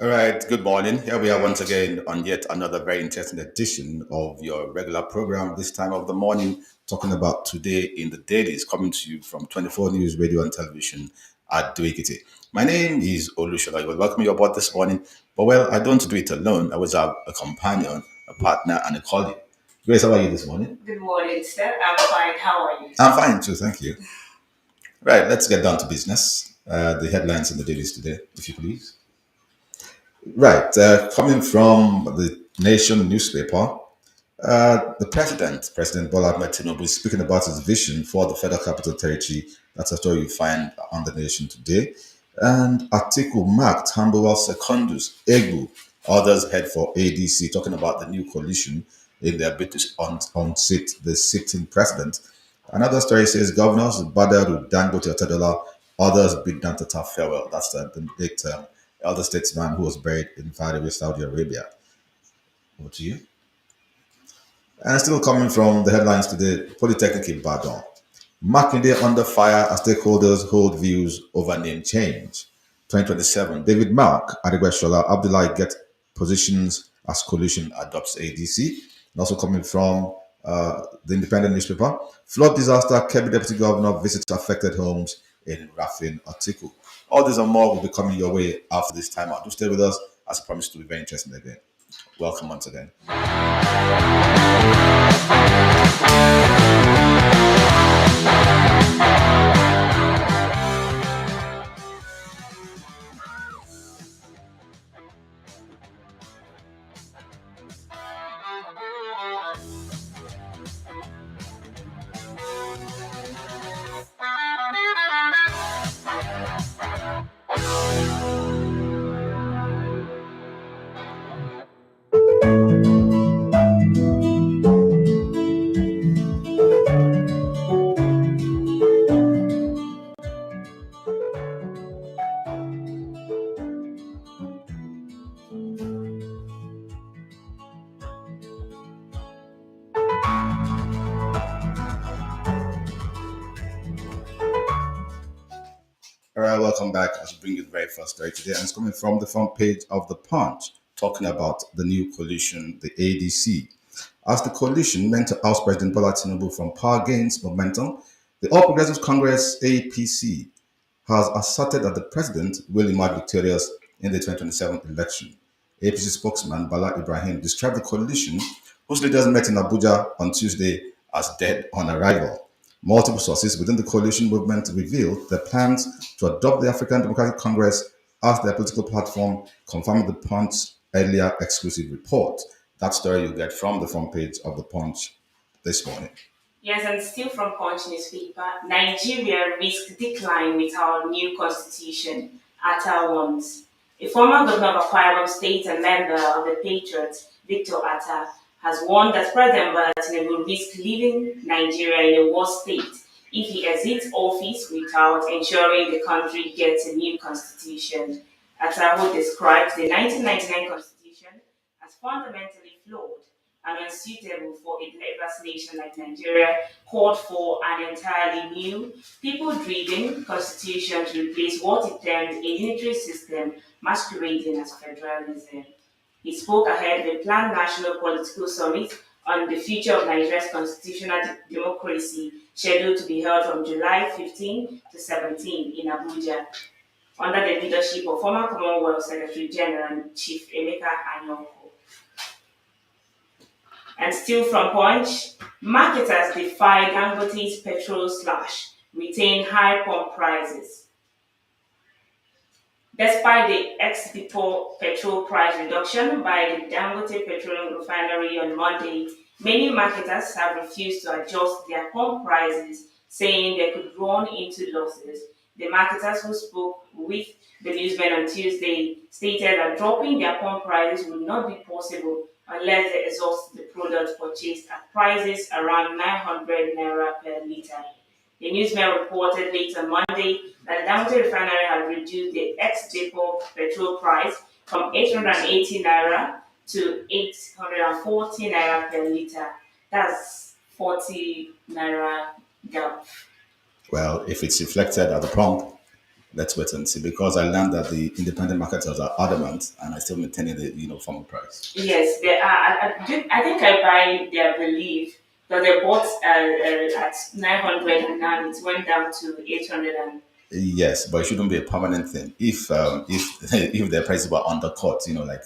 All right, good morning. Here we are once again on yet another very interesting edition of your regular program, this time of the morning, talking about today in the dailies, coming to you from 24 News Radio and Television at Duikiti. My name is Olushola. I will welcome you aboard this morning. But well, I don't do it alone. I always have a companion, a partner, and a colleague. Grace, how are you this morning? Good morning, sir. I'm fine. How are you? I'm fine too, thank you. Right, let's get down to business. The headlines in the dailies today, if you please. Right, coming from the Nation newspaper, the President Bola Ahmed Tinubu, is speaking about his vision for the Federal Capital Territory. That's a story you find on the Nation today. And Atiku marked Tambuwal Secondus, Egbu, others head for ADC, talking about the new coalition in their bid to unseat the sitting president. Another story says governors Badaru Dangote Otedola, others bid Dantata farewell. That's the late elder statesman who was buried in Faroe, Saudi Arabia. Over to you. And still coming from the headlines today, Polytechnic in Badon. Makinde under fire as stakeholders hold views over name change. 2027, David Mark, Adegbeshola, Abdullahi get positions as coalition adopts ADC. And also coming from the Independent newspaper, flood disaster, Kebbi Deputy Governor visits affected homes in Rafin Atiku. All these and more will be coming your way after this time out. Do stay with us, as I promised to be very interesting again. Welcome once again. All right, welcome back as we bring you the very first story today. And it's coming from the front page of The Punch, talking about the new coalition, the ADC. As the coalition meant to oust President Bola Tinubu from power gains momentum, the All Progressives Congress, APC, has asserted that the president will emerge victorious in the 2027 election. APC spokesman Bala Ibrahim described the coalition, whose leaders met in Abuja on Tuesday, as dead on arrival. Multiple sources within the coalition movement revealed their plans to adopt the African Democratic Congress as their political platform, confirming the Punch's earlier exclusive report. That story you get from the front page of the Punch this morning. Yes, and still from Punch newspaper, Nigeria risks decline without new constitution. Atta warns. A former governor of Akwa Ibom State and member of the Patriots, Victor Atta, has warned that President Bola Tinubu will risk leaving Nigeria in a worse state if he exits office without ensuring the country gets a new constitution. Atta, who describes the 1999 constitution as fundamentally flawed and unsuitable for a diverse nation like Nigeria, called for an entirely new, people-driven constitution to replace what it termed a unitary system masquerading as federalism. He spoke ahead of a planned national political summit on the future of Nigeria's constitutional democracy, scheduled to be held from July 15 to 17 in Abuja, under the leadership of former Commonwealth Secretary General Chief Emeka Anyoko. And still from Punch, marketers defy Dangote's petrol slash, retain high pump prices. Despite the ex-depot petrol price reduction by the Dangote Petroleum Refinery on Monday, many marketers have refused to adjust their pump prices, saying they could run into losses. The marketers who spoke with the newsmen on Tuesday stated that dropping their pump prices would not be possible unless they exhaust the product purchased at prices around 900 naira per litre. The newsman reported late on Monday that Dangote Refinery had reduced the ex-depot petrol price from 880 naira to 840 naira per litre. That's 40 naira gap. Well, if it's reflected at the pump, let's wait and see. Because I learned that the independent marketers are adamant, and I still maintaining the formal price. Yes, they are. I think I buy their belief that they bought at 900 and now it went down to 800 and Yes, but it shouldn't be a permanent thing. If if their prices were undercut, like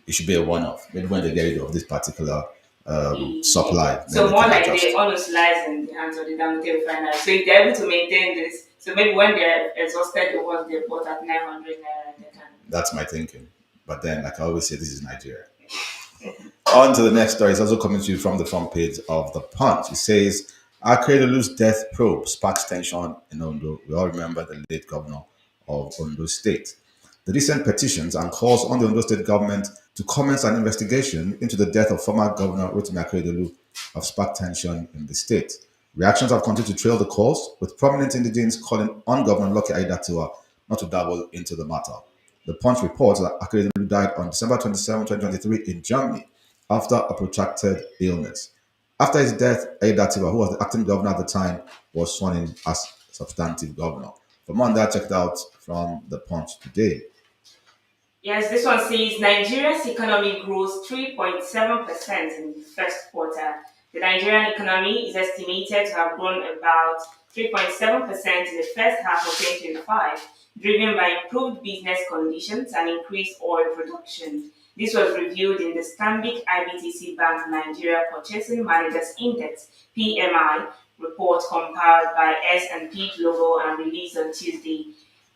it should be a one-off. Maybe when they get rid of this particular Yeah. supply, then So they more can like the adjust. onus lies in the hands of the Dangote refinery. So if they're able to maintain this, so maybe when they're exhausted the ones they bought at 900 naira, they can. That's my thinking. But then, like I always say, this is Nigeria. On to the next story. It's also coming to you from the front page of the Punch. It says, Akeredolu's death probe sparks tension in Ondo. We all remember the late governor of Ondo State. The recent petitions and calls on the Ondo State government to commence an investigation into the death of former Governor Rotimi Akeredolu have sparked tension in the state. Reactions have continued to trail the calls, with prominent indigents calling on Governor Lucky Aiyedatiwa not to dabble into the matter. The Punch reports that Akeredolu died on December 27, 2023 in Germany after a protracted illness. After his death, Aiyedatiwa, who was the acting governor at the time, was sworn in as substantive governor. For more on that, check it out from the Punch today. Yes, this one says Nigeria's economy grows 3.7% in the first quarter. The Nigerian economy is estimated to have grown about 3.7% in the first half of 2025, driven by improved business conditions and increased oil production. This was reviewed in the Stanbic IBTC Bank Nigeria Purchasing Managers Index (PMI) report compiled by S&P Global and released on Tuesday.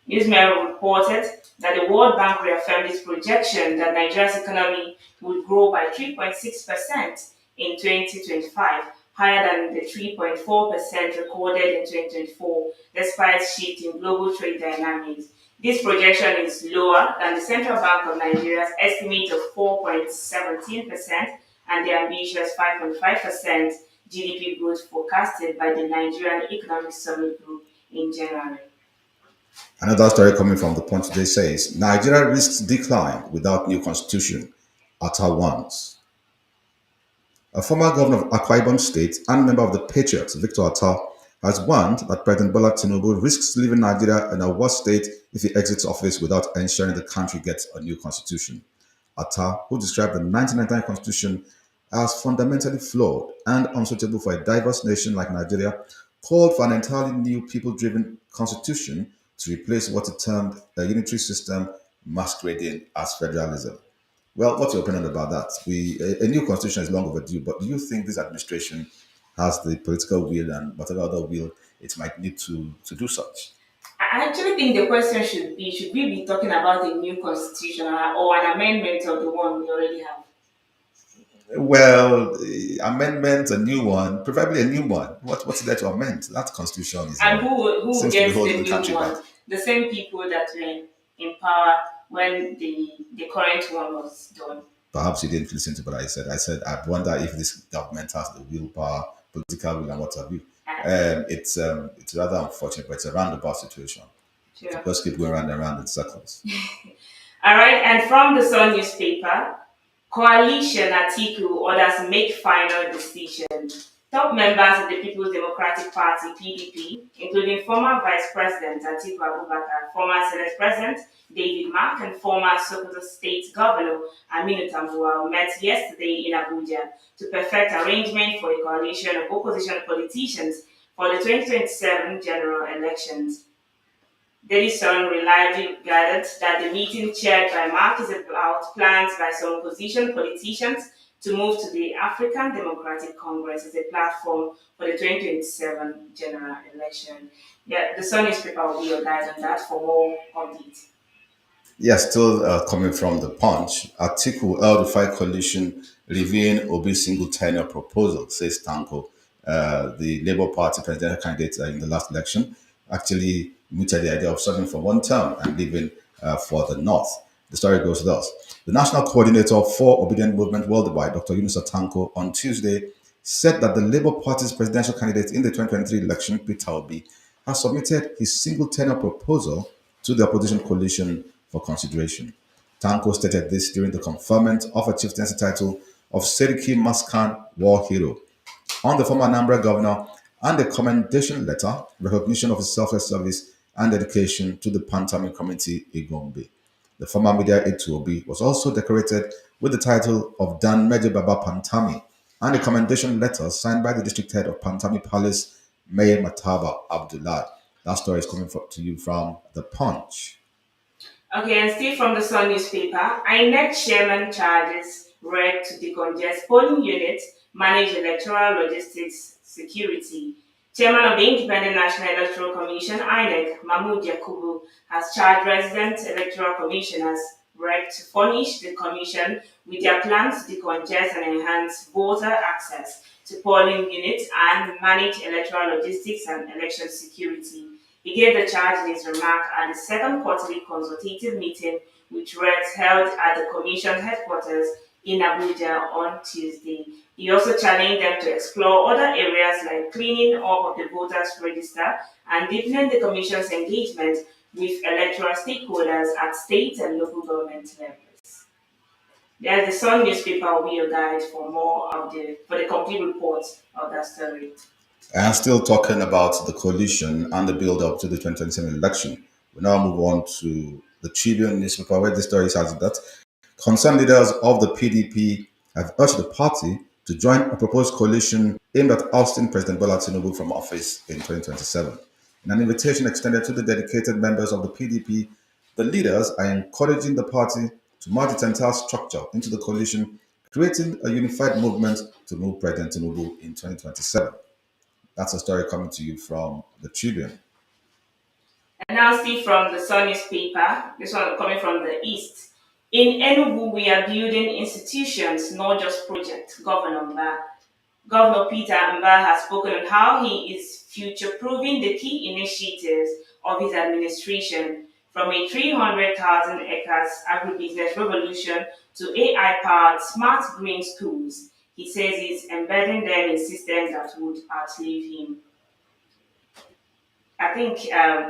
Newsmail reported that the World Bank reaffirmed its projection that Nigeria's economy would grow by 3.6% in 2025, higher than the 3.4% recorded in 2024, despite shift in global trade dynamics. This projection is lower than the Central Bank of Nigeria's estimate of 4.17% and the ambitious 5.5% GDP growth forecasted by the Nigerian Economic Summit Group in January. Another story coming from the Punch today says, Nigeria risks decline without new constitution. Atta warns. A former governor of Akwa Ibom State and member of the Patriots, Victor Atta, has warned that President Bola Tinubu risks leaving Nigeria in a worse state if he exits office without ensuring the country gets a new constitution. Atta, who described the 1999 constitution as fundamentally flawed and unsuitable for a diverse nation like Nigeria, called for an entirely new people-driven constitution to replace what he termed a unitary system masquerading as federalism. Well, what's your opinion about that? A new constitution is long overdue, but do you think this administration has the political will and whatever other will it might need to do such? I actually think the question should we be talking about a new constitution or an amendment of the one we already have? Well, amendment, a new one, preferably a new one. What's there to amend? That constitution is And who seems to be gets holding the the new country back. one? The same people that were in power when the current one was done. Perhaps you didn't listen to what I said. I said I wonder if this government has the willpower, political will, and what have you. It's rather unfortunate, but it's a roundabout situation. To Sure. just keep going round and round in circles. All right, and from the Sun newspaper, Coalition Atiku orders make final decision. Top members of the People's Democratic Party (PDP), including former Vice President Atiku Abubakar, former Senate President David Mark, and former Sokoto State Governor Aminu Tambuwal, met yesterday in Abuja to perfect arrangement for a coalition of opposition politicians for the 2027 general elections. Daily Sun reliably gathered that the meeting chaired by Mark is about plans by some opposition politicians to move to the African Democratic Congress as a platform for the 2027 general election. Yeah, the Sun newspaper will be your guide on that for more updates. Yes, still coming from the Punch. Article El-Rufai coalition reviewing Obi's single tenure proposal, says Tanko. The Labour Party presidential candidate in the last election actually mooted the idea of serving for one term and leaving for the North. The story goes thus. The national coordinator for Obedient Movement Worldwide, Dr. Yunusa Tanko, on Tuesday said that the Labour Party's presidential candidate in the 2023 election, Peter Obi, has submitted his single tenure proposal to the opposition coalition for consideration. Tanko stated this during the conferment of a chieftaincy title of Seriki Maskan War Hero on the former Anambra governor and a commendation letter, recognition of his selfless service and dedication to the Pantami community Igombe. The former media aide to Obi was also decorated with the title of Dan Meje Baba Pantami and a commendation letter signed by the district head of Pantami Palace, Mayor Mataba Abdullah. That story is coming to you from The Punch. Okay, and still from the Sun newspaper, INEC chairman charges REC to decongest polling units, manage electoral logistics security. Chairman of the Independent National Electoral Commission, INEC, Mahmoud Yakubu, has charged resident electoral commissioners, REC, to furnish the commission with their plans to decongest and enhance voter access to polling units and manage electoral logistics and election security. He gave the charge in his remark at the second quarterly consultative meeting, which was held at the Commission headquarters in Abuja on Tuesday. He also challenged them to explore other areas like cleaning up of the voters' register and deepening the Commission's engagement with electoral stakeholders at state and local government levels. There's the Sun newspaper will be your guide for more of the complete report of that story. And still talking about the coalition and the build up to the 2027 election, we now move on to the Tribune newspaper, where the story says that concerned leaders of the PDP have urged the party to join a proposed coalition aimed at ousting President Bola Tinubu from office in 2027. In an invitation extended to the dedicated members of the PDP, the leaders are encouraging the party to merge its entire structure into the coalition, creating a unified movement to move President Tinubu in 2027. That's a story coming to you from the Tribune. And now see from the Sun newspaper, this one coming from the East. In Enugu, we are building institutions, not just projects. Governor Peter Mba has spoken on how he is future-proofing the key initiatives of his administration, from a 300,000 acres agribusiness revolution to AI-powered smart green schools. He says he's embedding them in systems that would outlive him. I think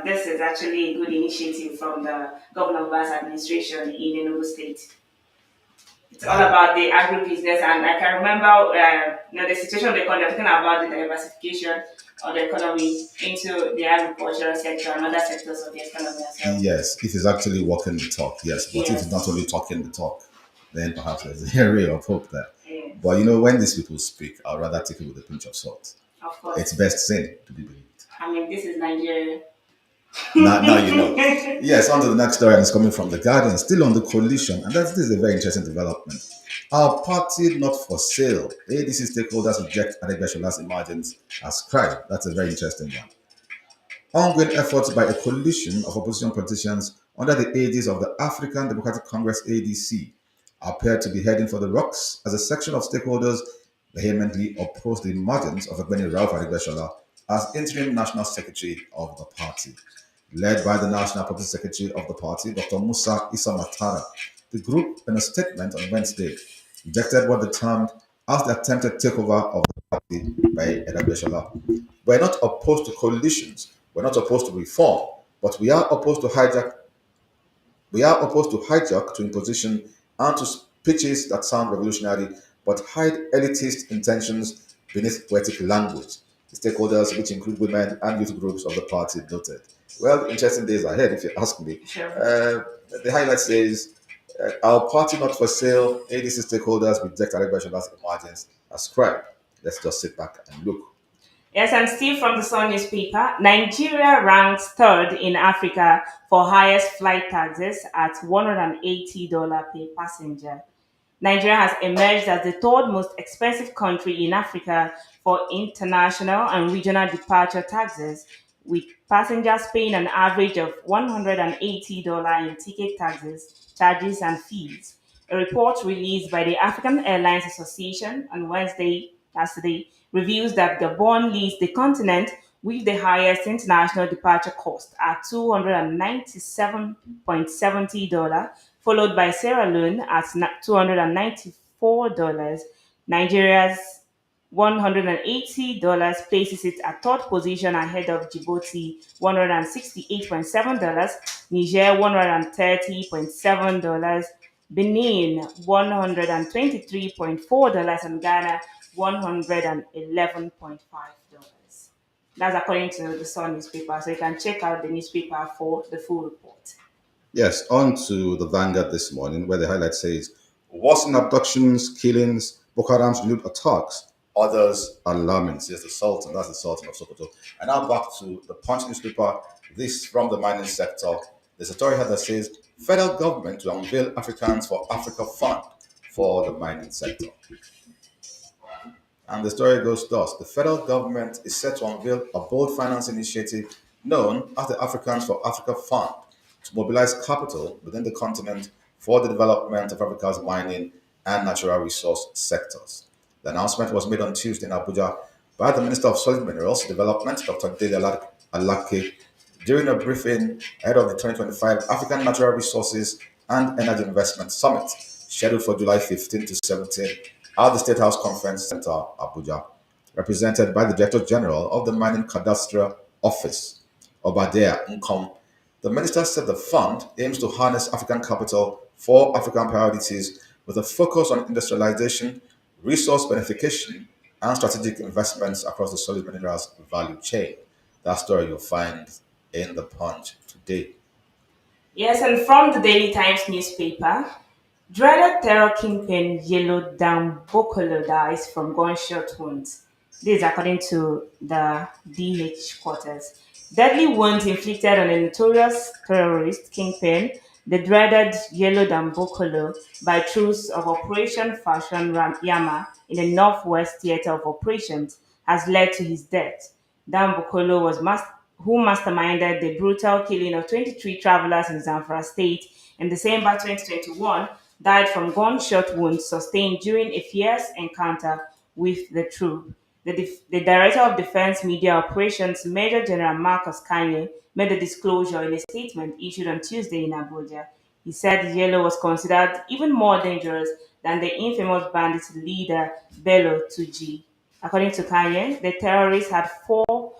this is actually a good initiative from the Governor of Bass administration in Enugu State. It's all about the agribusiness, and I can remember, the situation of the country, talking about the diversification of the economy into the agricultural sector and other sectors of the economy as well. Yes, if he's actually walking the talk, yes. But if he's not Yes, only talking the talk, then perhaps there's a ray of hope there. But yes, you know, when these people speak, I'd rather take it with a pinch of salt. of It's course. best seen to be believed. I mean, this is Nigeria. Now you know. Yes, on to the next story, and it's coming from The Guardian, still on the coalition, and this is a very interesting development. Our party not for sale. ADC stakeholders reject Adegbeshola's emergence as crime. That's a very interesting one. Ongoing efforts by a coalition of opposition politicians under the aegis of the African Democratic Congress ADC appear to be heading for the rocks as a section of stakeholders vehemently oppose the emergence of Egbeni Ralph Adegbeshola as interim national secretary of the party. Led by the national public secretary of the party, Dr. Musa Issa Matara, the group, in a statement on Wednesday, rejected what they termed as the attempted takeover of the party by Adegbeshola. We're not opposed to coalitions. We're not opposed to reform, but we are opposed to hijack to imposition and to speeches that sound revolutionary but hide elitist intentions beneath poetic language. The stakeholders, which include women and youth groups of the party, noted. Well, interesting days ahead, if you ask me. Sure. The highlight says, our party not for sale, ADC stakeholders reject Adegbeshola's emergence as crime. Let's just sit back and look. Yes, and still from the Sun newspaper, Nigeria ranks third in Africa for highest flight taxes at $180 per passenger. Nigeria has emerged as the third most expensive country in Africa for international and regional departure taxes, with passengers paying an average of $180 in ticket taxes, charges, and fees. A report released by the African Airlines Association on Wednesday, yesterday, reveals that Gabon leads the continent with the highest international departure cost at $297.70, followed by Sierra Leone at $294. Nigeria's $180 places it at third position ahead of Djibouti $168.7, Niger $130.7, Benin $123.4, and Ghana $111.5. That's according to the Sun newspaper. So you can check out the newspaper for the full report. Yes, on to the Vanguard this morning, where the highlight says worsening abductions, killings, Boko Haram's renewed attacks, others alarming. Says the Sultan, that's the Sultan of Sokoto. And now back to the Punch newspaper, this from the mining sector. There's a story here that says federal government to unveil Africans for Africa Fund for the mining sector. And the story goes thus: the federal government is set to unveil a bold finance initiative known as the Africans for Africa Fund to mobilize capital within the continent for the development of Africa's mining and natural resource sectors. The announcement was made on Tuesday in Abuja by the Minister of Solid Minerals Development, Dr. Dele Alake, during a briefing ahead of the 2025 African Natural Resources and Energy Investment Summit, scheduled for July 15 to 17 at the State House Conference Center, Abuja, represented by the Director General of the Mining Cadastral Office, Obadiah Nkom. The minister said the fund aims to harness African capital for African priorities with a focus on industrialization, resource beneficiation, and strategic investments across the solid minerals value chain. That story you'll find in the Punch today. Yes, and from the Daily Times newspaper, dreaded terror kingpin Yellow Dam Bokolo dies from gunshot wounds. This is according to the DH quarters. Deadly wounds inflicted on a notorious terrorist kingpin, the dreaded Yellow Dam Bokolo, by troops of Operation Fashion Yama in the Northwest Theater of Operations, has led to his death. Dan Bokolo who masterminded the brutal killing of 23 travelers in Zamfara State in December 2021, died from gunshot wounds sustained during a fierce encounter with the troop. The Director of Defense Media Operations, Major General Marcus Kanye, made the disclosure in a statement issued on Tuesday in Abuja. He said Yellow was considered even more dangerous than the infamous bandit leader Bello Tuji. According to Kanye, the terrorists had for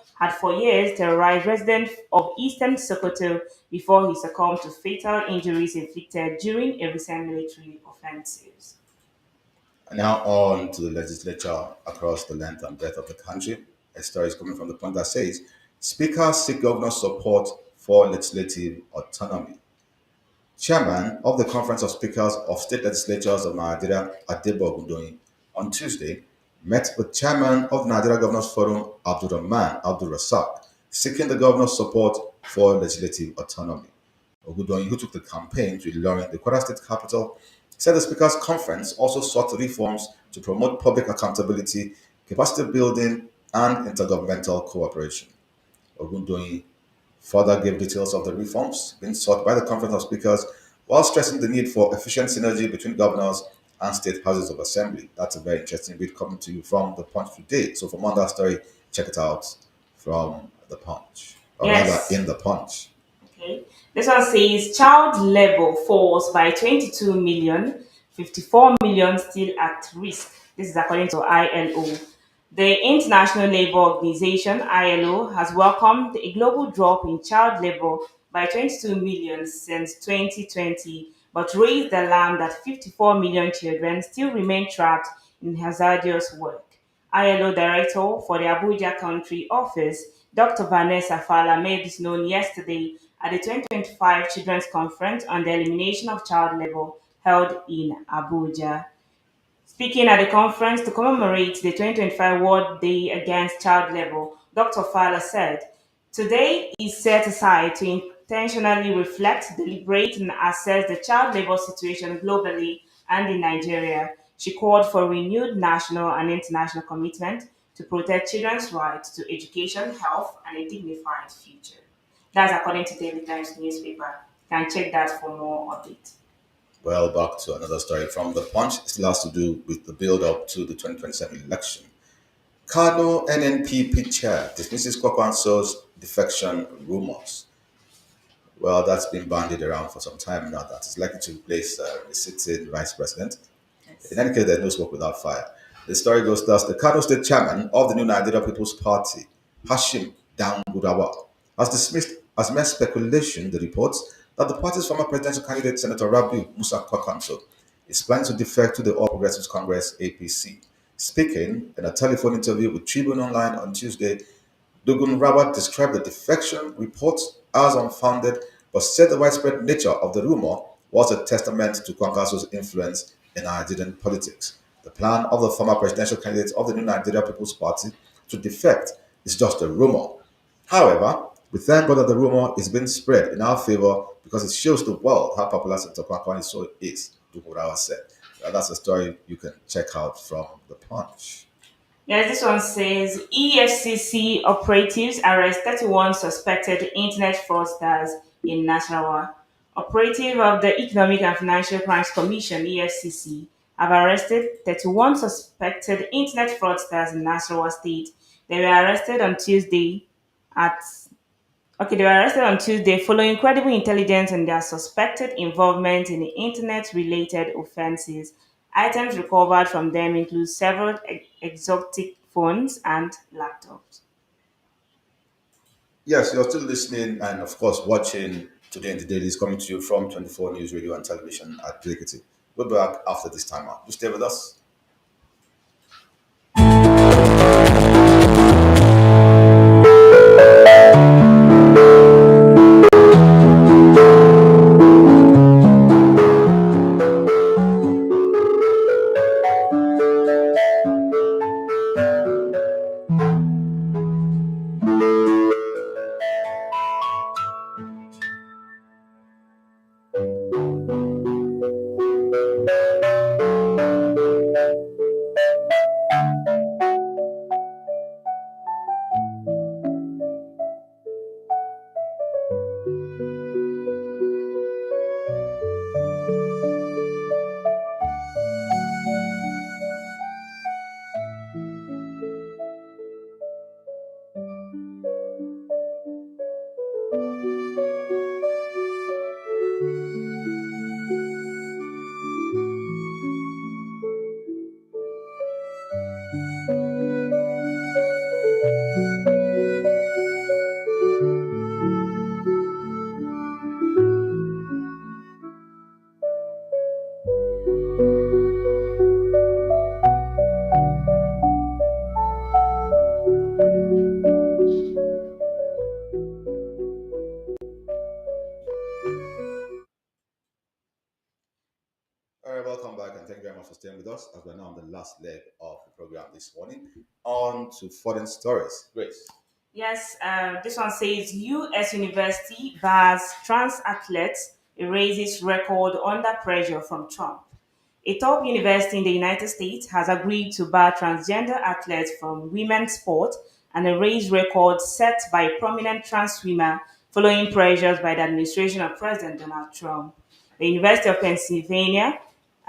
years terrorized residents of eastern Sokoto before he succumbed to fatal injuries inflicted during a recent military offensive. And now on to the legislature across the length and breadth of the country. A story is coming from the point that says Speakers seek governor support for legislative autonomy. Chairman of the Conference of Speakers of State Legislatures of Nigeria, Adebo Ogundoyin, on Tuesday met with Chairman of the Nigeria Governors Forum, Abdulrahman Abdul Rasak, seeking the governor's support for legislative autonomy. Ogundoyin, who took the campaign to Ilorin, the Kwara State capital, said the Speakers' Conference also sought reforms to promote public accountability, capacity building, and intergovernmental cooperation. Ogundoyin further gave details of the reforms being sought by the Conference of Speakers while stressing the need for efficient synergy between governors and state houses of assembly. That's a very interesting bit coming to you from the Punch today. So for more on that story, check it out from the Punch, or rather Yes. in the Punch. Okay. This one says child labor falls by 22 million, 54 million still at risk. This is according to ILO. The International Labour Organization, ILO, has welcomed a global drop in child labor by 22 million since 2020, but raised the alarm that 54 million children still remain trapped in hazardous work. ILO Director for the Abuja Country Office, Dr. Vanessa Fala, made this known yesterday at the 2025 Children's Conference on the Elimination of Child Labor held in Abuja. Speaking at the conference to commemorate the 2025 World Day Against Child Labor, Dr. Fowler said, "Today is set aside to intentionally reflect, deliberate, and assess the child labor situation globally and in Nigeria. She called for renewed national and international commitment to protect children's rights to education, health, and a dignified future. That's according to Daily Times newspaper. You can check that for more updates. Well, back to another story from the Punch. It still has to do with the build up to the 2027 election. Kano NNPP chair dismisses Kwakwanso's defection rumors. Well, that's been bandied around for some time now that is likely to replace the sitting vice president. In Yes. any case, there's no smoke without fire. The story goes thus: the Kano State chairman of the New Nigeria People's Party, Hashim Dangurawa, has made speculation the reports that the party's former presidential candidate, Senator Rabiu Musa Kwankwaso, is planning to defect to the All Progressives Congress (APC). Speaking in a telephone interview with Tribune Online on Tuesday, Dugun Rabat described the defection reports as unfounded, but said the widespread nature of the rumor was a testament to Kwankwaso's influence in Nigerian politics. The plan of the former presidential candidate of the New Nigeria People's Party to defect is just a rumor. However, we thank God that the rumor is being spread in our favor because it shows the world how popular Senator Kwankwaso is, Dugun Rabat said. That's a story you can check out from The Punch. Yes, this one says EFCC operatives arrest 31 suspected internet fraudsters in Nasarawa. Operative of the Economic and Financial Crimes Commission (EFCC) have arrested 31 suspected internet fraudsters in Nasarawa State. They were arrested on Tuesday at Okay, they were arrested on Tuesday following credible intelligence on their suspected involvement in internet related offenses. Items recovered from them include several exotic phones and laptops. Yes, you're still listening and, of course, watching Today in the Dailies coming to you from 24 News Radio and Television at Executive. We'll be back after this time out. You stay with us. All right, welcome back and thank you very much for staying with us as we're now on the last leg of the program this morning. On to foreign stories. Grace. Yes, this one says U.S. University bars trans athletes erases record under pressure from Trump. A top university in the United States has agreed to bar transgender athletes from women's sport and erase records set by a prominent trans swimmer following pressures by the administration of President Donald Trump. The University of Pennsylvania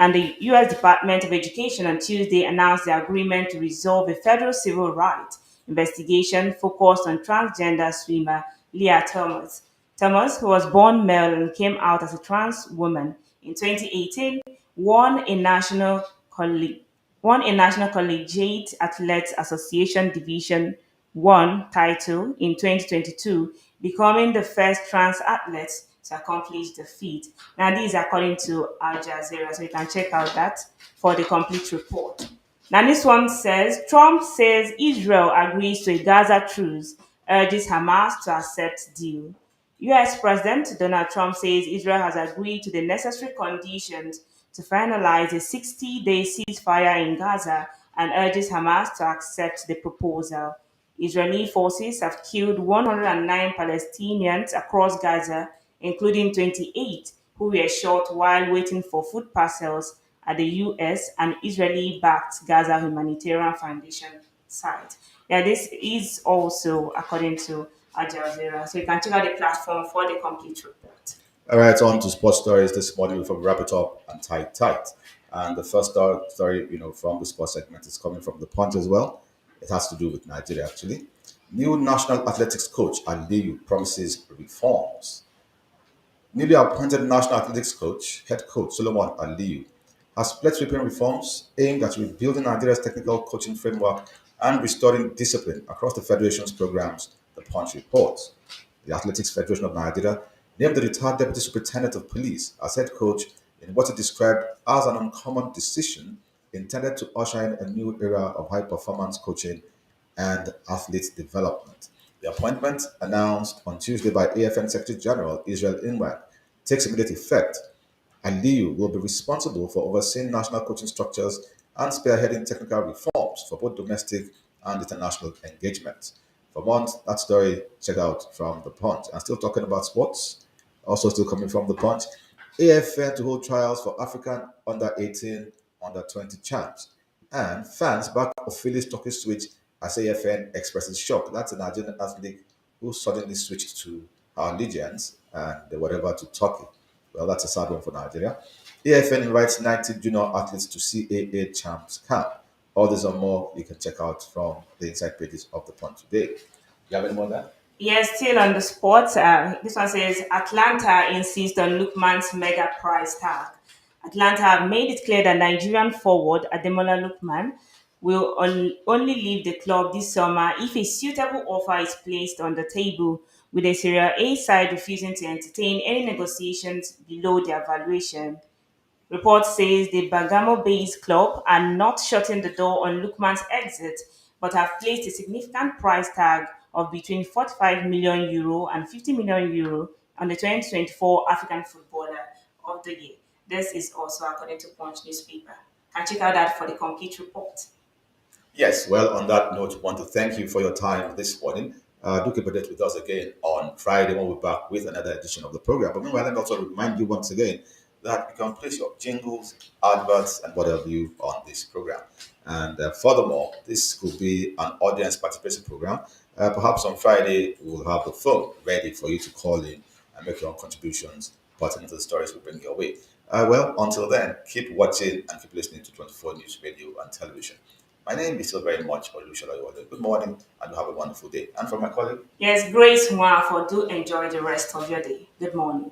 and the U.S. Department of Education on Tuesday announced the agreement to resolve a federal civil rights investigation focused on transgender swimmer Leah Thomas. Thomas, who was born male and came out as a trans woman in 2018, won a national colleague won a National Collegiate Athletes Association Division One title in 2022, becoming the first trans athlete to accomplish the feat. Now, this is according to Al Jazeera, so you can check out that for the complete report. Now, this one says Trump says Israel agrees to a Gaza truce, urges Hamas to accept deal. US President Donald Trump says Israel has agreed to the necessary conditions to finalize a 60-day ceasefire in Gaza and urges Hamas to accept the proposal. Israeli forces have killed 109 Palestinians across Gaza, including 28 who were shot while waiting for food parcels at the US and Israeli backed Gaza Humanitarian Foundation site. Yeah, this is also according to Al Jazeera. So you can check out the platform for the complete report. All right, on to sports stories this morning. We'll wrap it up and tight. And the first story, from the sports segment is coming from the Punch as well. It has to do with Nigeria, actually. New national athletics coach Aliyu promises reforms. Newly appointed national athletics head coach Solomon Aliyu, has pledged sweeping reforms aimed at rebuilding Nigeria's technical coaching framework and restoring discipline across the federation's programs, the Punch reports. The Athletics Federation of Nigeria named the retired Deputy Superintendent of Police as head coach in what it described as an uncommon decision intended to usher in a new era of high performance coaching and athlete development. The appointment, announced on Tuesday by AFN Secretary General Israel Inwag, takes immediate effect. Aliyu will be responsible for overseeing national coaching structures and spearheading technical reforms for both domestic and international engagement. For more on that story, check out from The Punch. And still talking about sports, also still coming from The Punch, AFN to hold trials for African under 18, under 20 champs. And fans back of Phillies Turkish switch as AFN expresses shock. That's an Nigerian athlete who suddenly switched to our allegiance and whatever to Turkey. Well, that's a sad one for Nigeria. AFN invites 90 junior athletes to CAA Champs Camp. All this and more you can check out from the inside pages of the Punch today. You have any more on that? Yes, still on the sports. This one says Atlanta insists on Lukman's mega price tag. Atlanta have made it clear that Nigerian forward Ademola Lukman will only leave the club this summer if a suitable offer is placed on the table, with a Serie A side refusing to entertain any negotiations below their valuation. Report says the Bergamo-based club are not shutting the door on Lukman's exit, but have placed a significant price tag of between 45 million euro and 50 million euro on the 2024 African Footballer of the Year. This is also according to Punch newspaper. Can check out that for the complete report. Yes, well, on that note, I want to thank you for your time this morning. Do keep a date with us again on Friday when we're back with another edition of the program. But meanwhile, let me also remind you once again that you can place your jingles, adverts, and whatever you on this program. And furthermore, this could be an audience participation program. Perhaps on Friday, we'll have the phone ready for you to call in and make your own contributions pertinent to the stories we bring your way. Well, until then, keep watching and keep listening to 24 News Radio and Television. My name is still very much Olushola Iwale. Good morning and have a wonderful day. And for my colleague, Yes, Grace Mwa, for do enjoy the rest of your day. Good morning.